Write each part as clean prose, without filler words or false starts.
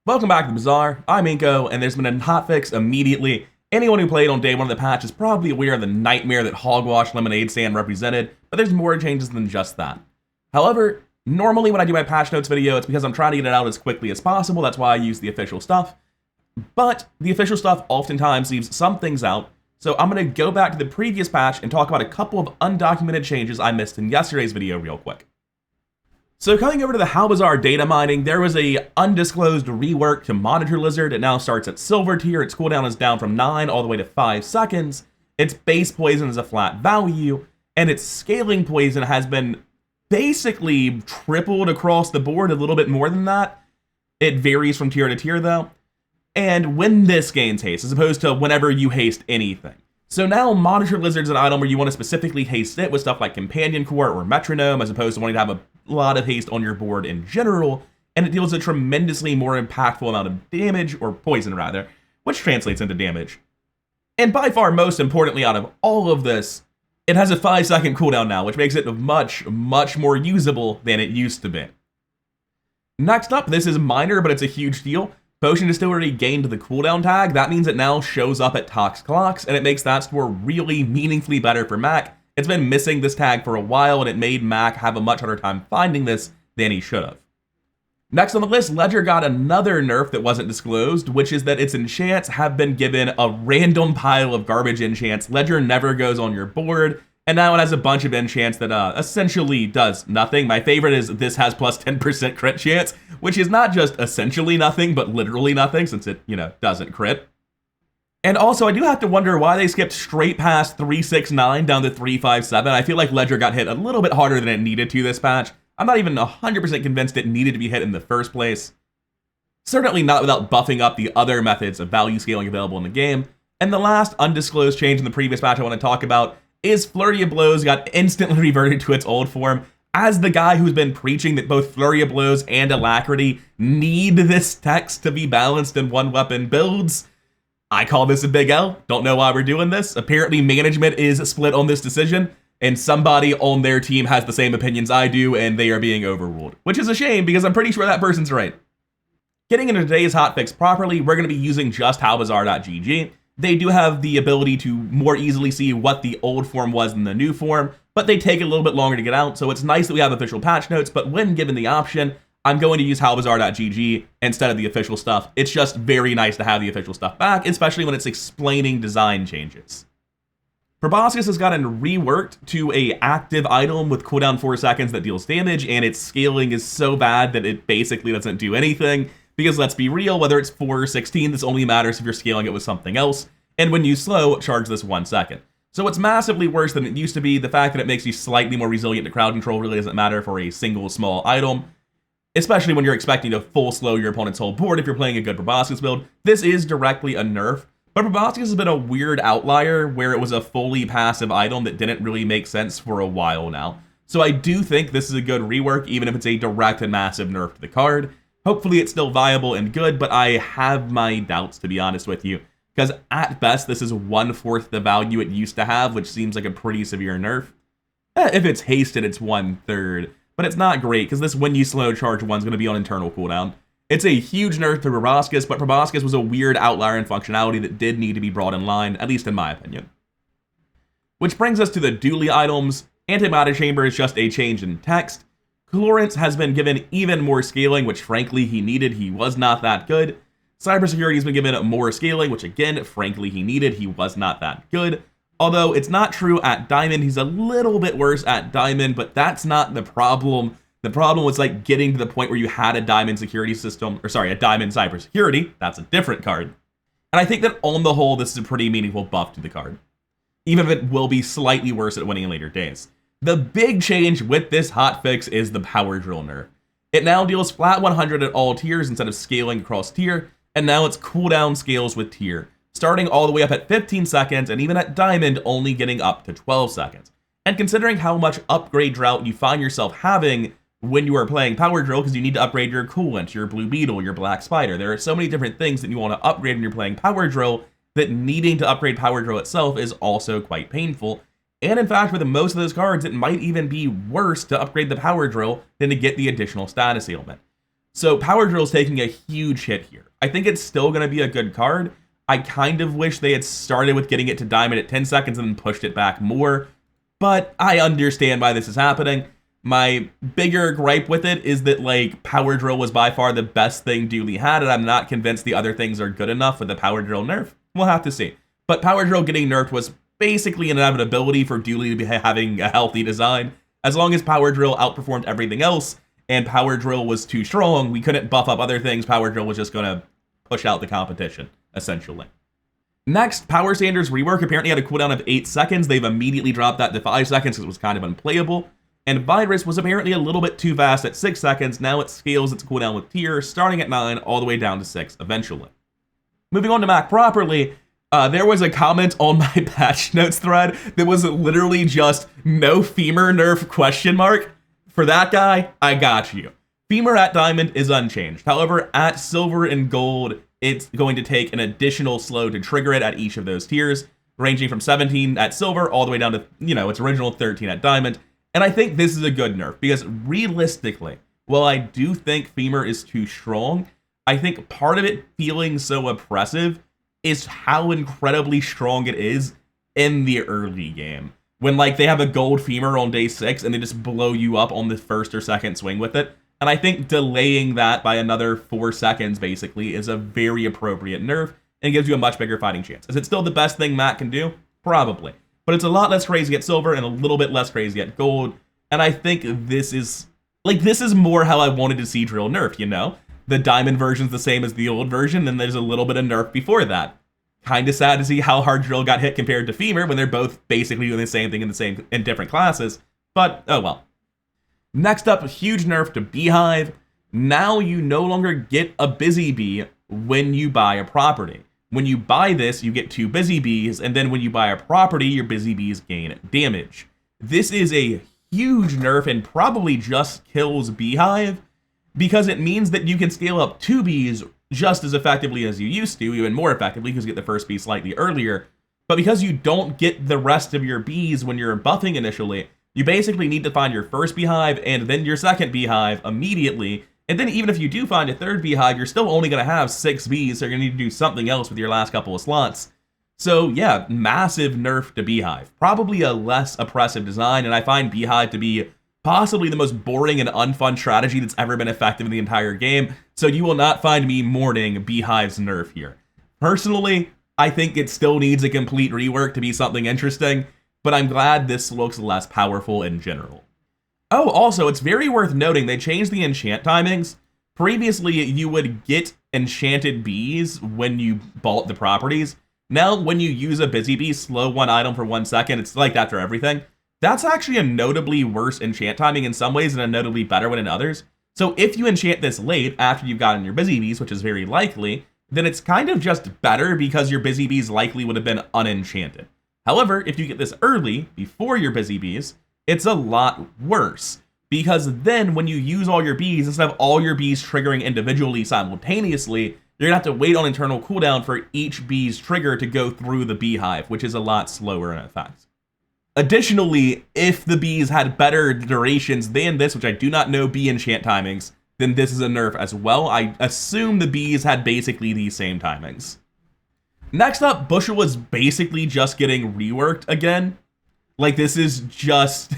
Welcome back to the Bazaar. I'm Inko, and there's been a hotfix immediately. Anyone who played on day one of the patch is probably aware of the nightmare that Hogwash and Lemonade stand represented, but there's more changes than just that. However, normally when I do my patch notes video, it's because I'm trying to get it out as quickly as possible. That's why I use the official stuff. But the official stuff oftentimes leaves some things out, so I'm going to go back to the previous patch and talk about a couple of undocumented changes I missed in yesterday's video real quick. So coming over to the Bazaar data mining, there was a undisclosed rework to Monitor Lizard. It now starts at Silver tier. Its cooldown is down from 9 all the way to 5 seconds. Its base poison is a flat value, and its scaling poison has been basically tripled across the board, a little bit more than that. It varies from tier to tier though. And when this gains haste, as opposed to whenever you haste anything. So now Monitor Lizard's an item where you want to specifically haste it with stuff like Companion Core or Metronome, as opposed to wanting to have a lot of haste on your board in general, and it deals a tremendously more impactful amount of damage, or poison rather, which translates into damage. And by far most importantly out of all of this, it has a 5-second cooldown now, which makes it much more usable than it used to be. Next up, this is minor, but it's a huge deal. Potion Distillery gained the cooldown tag. That means it now shows up at Tox Clocks, and it makes that store really meaningfully better for Mac. It's been missing this tag for a while, and it made Mac have a much harder time finding this than he should have. Next on the list, Ledger got another nerf that wasn't disclosed, which is that its enchants have been given a random pile of garbage enchants. Ledger never goes on your board, and now it has a bunch of enchants that essentially does nothing. My favorite is this has plus 10% crit chance, which is not just essentially nothing, but literally nothing, since it, doesn't crit. And also, I do have to wonder why they skipped straight past 369 down to 357. I feel like Ledger got hit a little bit harder than it needed to this patch. I'm not even 100% convinced it needed to be hit in the first place. Certainly not without buffing up the other methods of value scaling available in the game. And the last undisclosed change in the previous patch I want to talk about is Flurry of Blows got instantly reverted to its old form. As the guy who's been preaching that both Flurry of Blows and Alacrity need this text to be balanced in one weapon builds, I call this a big L. Don't know why we're doing this. Apparently management is split on this decision, and somebody on their team has the same opinions I do, and they are being overruled. Which is a shame, because I'm pretty sure that person's right. Getting into today's hotfix properly, we're going to be using just howbazaar.gg. They do have the ability to more easily see what the old form was than the new form, but they take a little bit longer to get out, so it's nice that we have official patch notes, but when given the option, I'm going to use howbazaar.gg instead of the official stuff. It's just very nice to have the official stuff back, especially when it's explaining design changes. Proboscis has gotten reworked to a active item with cooldown 4 seconds that deals damage, and its scaling is so bad that it basically doesn't do anything, because let's be real, whether it's 4 or 16, this only matters if you're scaling it with something else, and when you slow, charge this 1 second. So it's massively worse than it used to be. The fact that it makes you slightly more resilient to crowd control really doesn't matter for a single small item, especially when you're expecting to full slow your opponent's whole board if you're playing a good Proboscis build. This is directly a nerf, but Proboscis has been a weird outlier where it was a fully passive item that didn't really make sense for a while now. So I do think this is a good rework, even if it's a direct and massive nerf to the card. Hopefully it's still viable and good, but I have my doubts, to be honest with you, because at best this is 1/4 the value it used to have, which seems like a pretty severe nerf. If it's hasted, it's 1/3. But it's not great, because this when you slow charge 1 is going to be on internal cooldown. It's a huge nerf to Proboscis, but Proboscis was a weird outlier in functionality that did need to be brought in line, at least in my opinion. Which brings us to the Dooley items. Antimatter Chamber is just a change in text. Chlorance has been given even more scaling, which frankly he needed. He was not that good. Cybersecurity has been given more scaling, which again, frankly he needed. He was not that good. Although it's not true at Diamond, he's a little bit worse at Diamond, but that's not the problem. The problem was like getting to the point where you had a Diamond security system, or sorry, a Diamond cybersecurity. That's a different card. And I think that on the whole, this is a pretty meaningful buff to the card, even if it will be slightly worse at winning in later days. The big change with this hotfix is the Power Drill nerf. It now deals flat 100 at all tiers instead of scaling across tier, and now its cooldown scales with tier, starting all the way up at 15 seconds, and even at Diamond only getting up to 12 seconds. And considering how much upgrade drought you find yourself having when you are playing Power Drill, because you need to upgrade your Coolant, your Blue Beetle, your Black Spider, there are so many different things that you want to upgrade when you're playing Power Drill, that needing to upgrade Power Drill itself is also quite painful. And in fact, with most of those cards, it might even be worse to upgrade the Power Drill than to get the additional status ailment. So Power Drill's taking a huge hit here. I think it's still going to be a good card. I kind of wish they had started with getting it to Diamond at 10 seconds and then pushed it back more, but I understand why this is happening. My bigger gripe with it is that, like, Power Drill was by far the best thing Dooley had, and I'm not convinced the other things are good enough with the Power Drill nerf. We'll have to see. But Power Drill getting nerfed was basically an inevitability for Dooley to be having a healthy design. As long as Power Drill outperformed everything else, and Power Drill was too strong, we couldn't buff up other things. Power Drill was just going to push out the competition, essentially. Next, Power Sander's rework apparently had a cooldown of 8 seconds. They've immediately dropped that to 5 seconds because it was kind of unplayable. And Virus was apparently a little bit too fast at 6 seconds. Now it scales its cooldown with Tier, starting at 9 all the way down to 6 eventually. Moving on to Mac properly, there was a comment on my patch notes thread that was literally just no femur nerf question mark. For that guy, I got you. Femur at Diamond is unchanged. However, at Silver and Gold, it's going to take an additional slow to trigger it at each of those tiers, ranging from 17 at Silver all the way down to, its original 13 at Diamond. And I think this is a good nerf because realistically, while I do think Femur is too strong, I think part of it feeling so oppressive is how incredibly strong it is in the early game. When, like, they have a gold Femur on day 6 and they just blow you up on the first or second swing with it. And I think delaying that by another 4 seconds, basically, is a very appropriate nerf and gives you a much bigger fighting chance. Is it still the best thing Matt can do? Probably. But it's a lot less crazy at Silver and a little bit less crazy at Gold. And I think this is more how I wanted to see Drill nerf, The Diamond version's the same as the old version, and there's a little bit of nerf before that. Kind of sad to see how hard Drill got hit compared to Femur when they're both basically doing the same thing in different classes. But, oh well. Next up, a huge nerf to Beehive. Now you no longer get a Busy Bee when you buy a property. When you buy this, you get 2 Busy Bees, and then when you buy a property, your Busy Bees gain damage. This is a huge nerf and probably just kills Beehive, because it means that you can scale up 2 bees just as effectively as you used to, even more effectively because you get the first bee slightly earlier. But because you don't get the rest of your bees when you're buffing initially, you basically need to find your first Beehive and then your second Beehive immediately. And then even if you do find a third Beehive, you're still only going to have 6 bees, so you're going to need to do something else with your last couple of slots. So yeah, massive nerf to Beehive. Probably a less oppressive design, and I find Beehive to be possibly the most boring and unfun strategy that's ever been effective in the entire game, so you will not find me mourning Beehive's nerf here. Personally, I think it still needs a complete rework to be something interesting, but I'm glad this looks less powerful in general. Oh, also, it's very worth noting they changed the enchant timings. Previously, you would get enchanted bees when you bought the properties. Now, when you use a Busy Bee, slow one item for 1 second, it's like that for everything. That's actually a notably worse enchant timing in some ways and a notably better one in others. So if you enchant this late after you've gotten your Busy Bees, which is very likely, then it's kind of just better because your Busy Bees likely would have been unenchanted. However, if you get this early, before your Busy Bees, it's a lot worse. Because then when you use all your bees, instead of all your bees triggering individually simultaneously, you're gonna have to wait on internal cooldown for each bee's trigger to go through the Beehive, which is a lot slower in effect. Additionally, if the bees had better durations than this, which I do not know bee enchant timings, then this is a nerf as well. I assume the bees had basically these same timings. Next up, Bushel was basically just getting reworked again. Like, this is just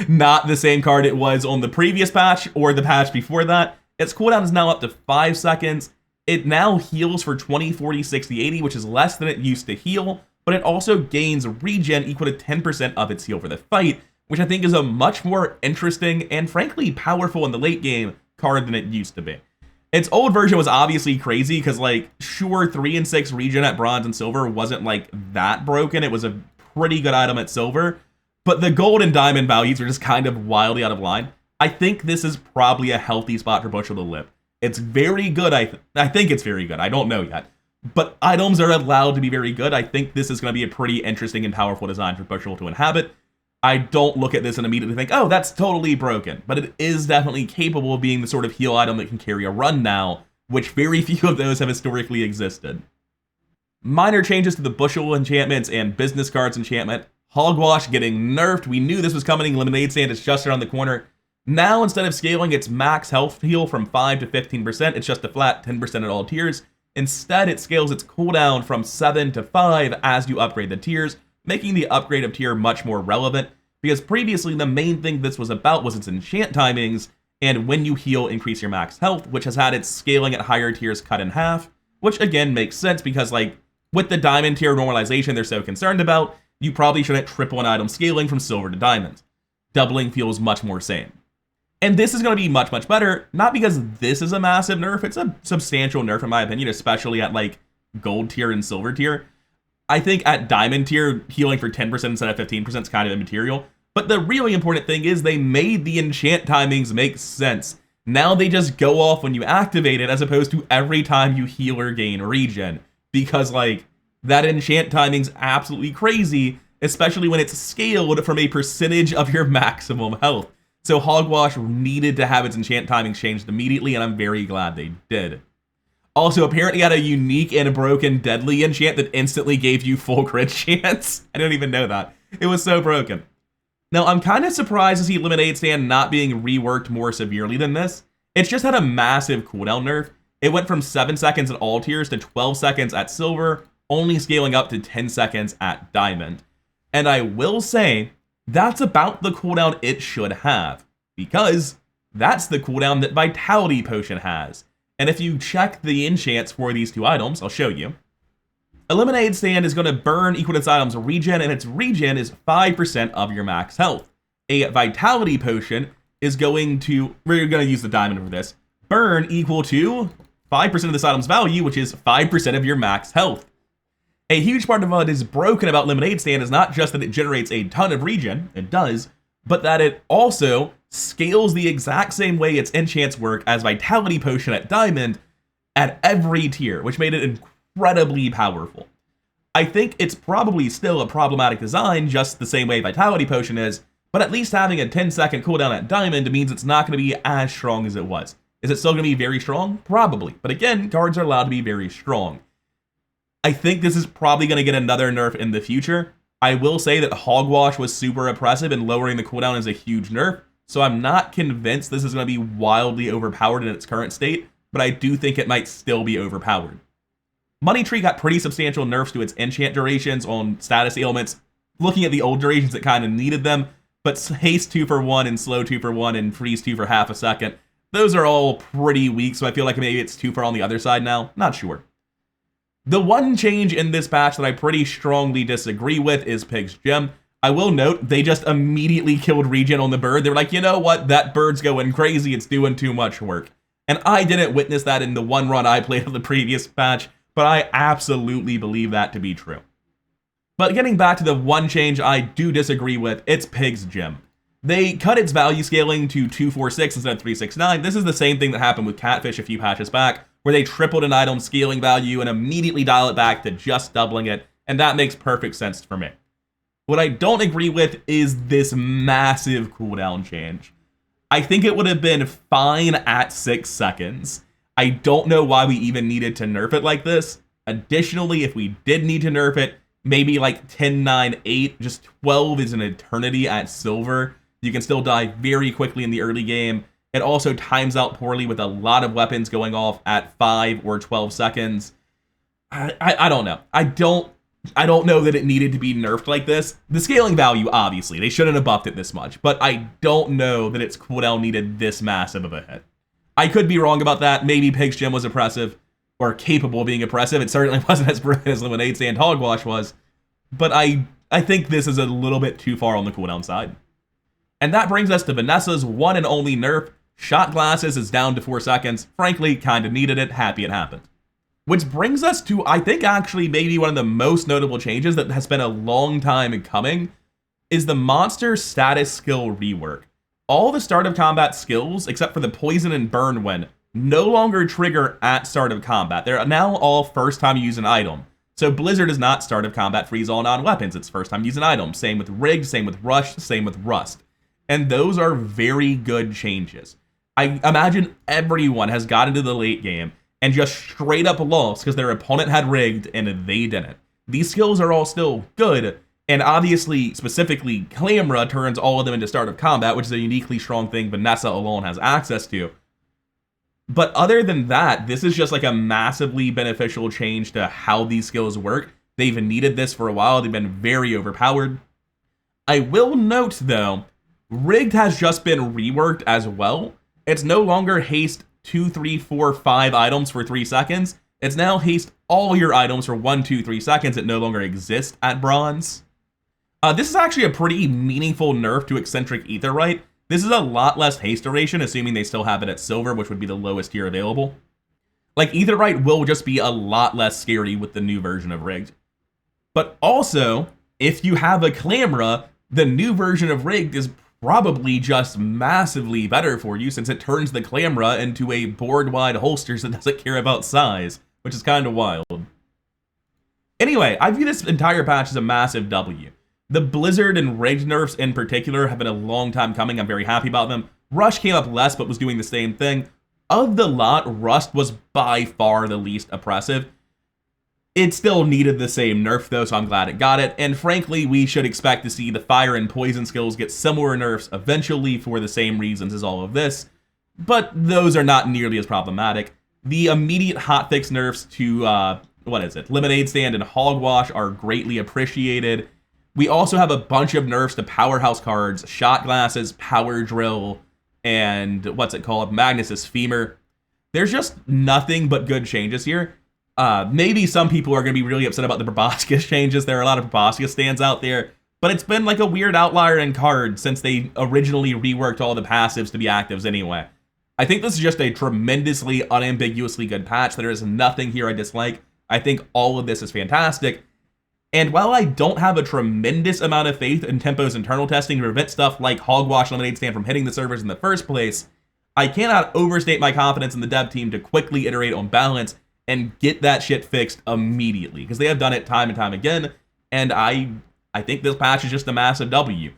not the same card it was on the previous patch or the patch before that. Its cooldown is now up to 5 seconds. It now heals for 20, 40, 60, 80, which is less than it used to heal, but it also gains regen equal to 10% of its heal for the fight, which I think is a much more interesting and frankly powerful in the late game card than it used to be. Its old version was obviously crazy because, like, sure, 3 and 6 regen at bronze and silver wasn't like that broken. It was a pretty good item at silver, but the gold and diamond values are just kind of wildly out of line. I think this is probably a healthy spot for Bushel to live. It's very good. I think it's very good. I don't know yet. But items are allowed to be very good. I think this is going to be a pretty interesting and powerful design for Bushel to inhabit. I don't look at this and immediately think, oh, that's totally broken. But it is definitely capable of being the sort of heal item that can carry a run now, which very few of those have historically existed. Minor changes to the Bushel enchantments and business cards enchantment. Hogwash getting nerfed. We knew this was coming. Lemonade stand is just around the corner. Now, instead of scaling its max health heal from 5 to 15%, it's just a flat 10% at all tiers. Instead, it scales its cooldown from 7 to 5 as you upgrade the tiers, making the upgrade of tier much more relevant, because previously the main thing this was about was its enchant timings, and when you heal, increase your max health, which has had its scaling at higher tiers cut in half, which again makes sense because, like, with the diamond tier normalization they're so concerned about, you probably shouldn't triple an item scaling from silver to diamond. Doubling feels much more sane. And this is going to be much, much better, not because this is a massive nerf, it's a substantial nerf in my opinion, especially at like gold tier and silver tier. I think at diamond tier, healing for 10% instead of 15% is kind of immaterial. But the really important thing is they made the enchant timings make sense. Now they just go off when you activate it as opposed to every time you heal or gain regen. Because like, that enchant timing's absolutely crazy, especially when it's scaled from a percentage of your maximum health. So Hogwash needed to have its enchant timings changed immediately, and I'm very glad they did. Also, apparently had a unique and broken deadly enchant that instantly gave you full crit chance. I didn't even know that. It was so broken. Now, I'm kind of surprised to see Lemonade Stand not being reworked more severely than this. It's just had a massive cooldown nerf. It went from 7 seconds at all tiers to 12 seconds at silver, only scaling up to 10 seconds at diamond. And I will say, that's about the cooldown it should have, because that's the cooldown that Vitality Potion has. And if you check the enchants for these two items, I'll show you. A Lemonade Stand is going to burn equal to its item's regen, and its regen is 5% of your max health. A Vitality Potion is going to, we're going to use the diamond for this, burn equal to 5% of this item's value, which is 5% of your max health. A huge part of what is broken about Lemonade Stand is not just that it generates a ton of regen, it does, but that it also scales the exact same way its enchants work as Vitality Potion at Diamond at every tier, which made it incredibly powerful. I think it's probably still a problematic design, just the same way Vitality Potion is, but at least having a 10-second cooldown at Diamond means it's not going to be as strong as it was. Is it still going to be very strong? Probably, but again, cards are allowed to be very strong. I think this is probably going to get another nerf in the future. I will say that Hogwash was super oppressive and lowering the cooldown is a huge nerf, so I'm not convinced this is going to be wildly overpowered in its current state, but I do think it might still be overpowered. Money Tree got pretty substantial nerfs to its enchant durations on status ailments. Looking at the old durations, it kind of needed them, but haste 2 for 1 and slow 2 for 1 and freeze 2 for half a second, those are all pretty weak, so I feel like maybe it's too far on the other side now. Not sure. The one change in this patch that I pretty strongly disagree with is Pig's Gem. I will note, they just immediately killed regen on the bird. They were like, you know what, that bird's going crazy, it's doing too much work. And I didn't witness that in the one run I played of the previous patch, but I absolutely believe that to be true. But getting back to the one change I do disagree with, it's Pig's Gem. They cut its value scaling to 246 instead of 369. This is the same thing that happened with Catfish a few patches back, where they tripled an item's scaling value and immediately dial it back to just doubling it, and that makes perfect sense for me. What I don't agree with is this massive cooldown change. I think it would have been fine at 6 seconds. I don't know why we even needed to nerf it like this. Additionally, if we did need to nerf it, maybe like 10, 9, 8, just 12 is an eternity at silver. You can still die very quickly in the early game. It also times out poorly with a lot of weapons going off at 5 or 12 seconds. I don't know. I don't know that it needed to be nerfed like this. The scaling value, obviously, they shouldn't have buffed it this much, but I don't know that its cooldown needed this massive of a hit. I could be wrong about that. Maybe Pig's Gem was oppressive, or capable of being oppressive. It certainly wasn't as broken as Lemonade Stand Hogwash was, but I think this is a little bit too far on the cooldown side. And that brings us to Vanessa's one and only nerf. Shot glasses is down to 4 seconds. Frankly, kinda needed it, happy it happened. Which brings us to, I think actually maybe one of the most notable changes that has been a long time coming, is the monster status skill rework. All the start of combat skills, except for the poison and burn one, no longer trigger at start of combat. They're now all first time you use an item. So Blizzard is not start of combat freeze all non-weapons, it's first time you use an item. Same with Rig, same with Rush, same with Rust. And those are very good changes. I imagine everyone has got into the late game and just straight up lost because their opponent had rigged and they didn't. These skills are all still good, And obviously, specifically, Clamra turns all of them into start of combat, which is a uniquely strong thing Vanessa alone has access to. But other than that, this is just like a massively beneficial change to how these skills work. They've needed this for a while. They've been very overpowered. I will note, though, Rigged has just been reworked as well. It's no longer haste 2, 3, 4, 5 items for 3 seconds. It's now haste all your items for 1, 2, 3 seconds. It no longer exists at bronze. This is actually a pretty meaningful nerf to Eccentric Aetheryte. This is a lot less haste duration, assuming they still have it at silver, which would be the lowest tier available. Like, Aetheryte will just be a lot less scary with the new version of Rigged. But also, if you have a Clamra, the new version of Rigged is probably just massively better for you, since it turns the Clamra into a board-wide holster that doesn't care about size, which is kind of wild. Anyway, I view this entire patch as a massive W. The Blizzard and Rigged nerfs in particular have been a long time coming. I'm very happy about them. Rush came up less, but was doing the same thing. Of the lot, Rust was by far the least oppressive. It still needed the same nerf, though, so I'm glad it got it. And frankly, we should expect to see the fire and poison skills get similar nerfs eventually for the same reasons as all of this. But those are not nearly as problematic. The immediate hotfix nerfs to, Lemonade Stand and Hogwash are greatly appreciated. We also have a bunch of nerfs to powerhouse cards, shot glasses, power drill, and Magnus's femur. There's just nothing but good changes here. Maybe some people are going to be really upset about the Proboscis changes. There are a lot of Proboscis stands out there, but it's been like a weird outlier in cards since they originally reworked all the passives to be actives anyway. I think this is just a tremendously unambiguously good patch. There is nothing here I dislike. I think all of this is fantastic. And while I don't have a tremendous amount of faith in Tempo's internal testing to prevent stuff like Hogwash Lemonade Stand from hitting the servers in the first place, I cannot overstate my confidence in the dev team to quickly iterate on balance and get that shit fixed immediately, because they have done it time and time again, and I think this patch is just a massive W.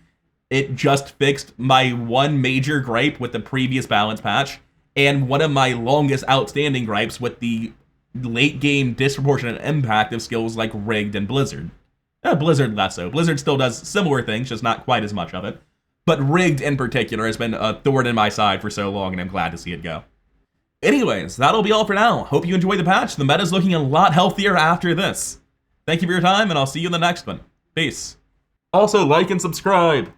It just fixed my one major gripe with the previous balance patch, and one of my longest outstanding gripes with the late game disproportionate impact of skills like Rigged and Blizzard. Blizzard less so. Blizzard still does similar things, just not quite as much of it. But Rigged in particular has been a thorn in my side for so long, and I'm glad to see it go. Anyways, that'll be all for now. Hope you enjoyed the patch. The meta's looking a lot healthier after this. Thank you for your time, and I'll see you in the next one. Peace. Also, like and subscribe.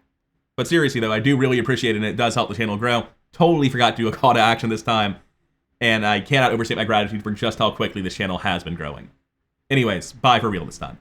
But seriously though, I do really appreciate it, and it does help the channel grow. Totally forgot to do a call to action this time, and I cannot overstate my gratitude for just how quickly this channel has been growing. Anyways, bye for real this time.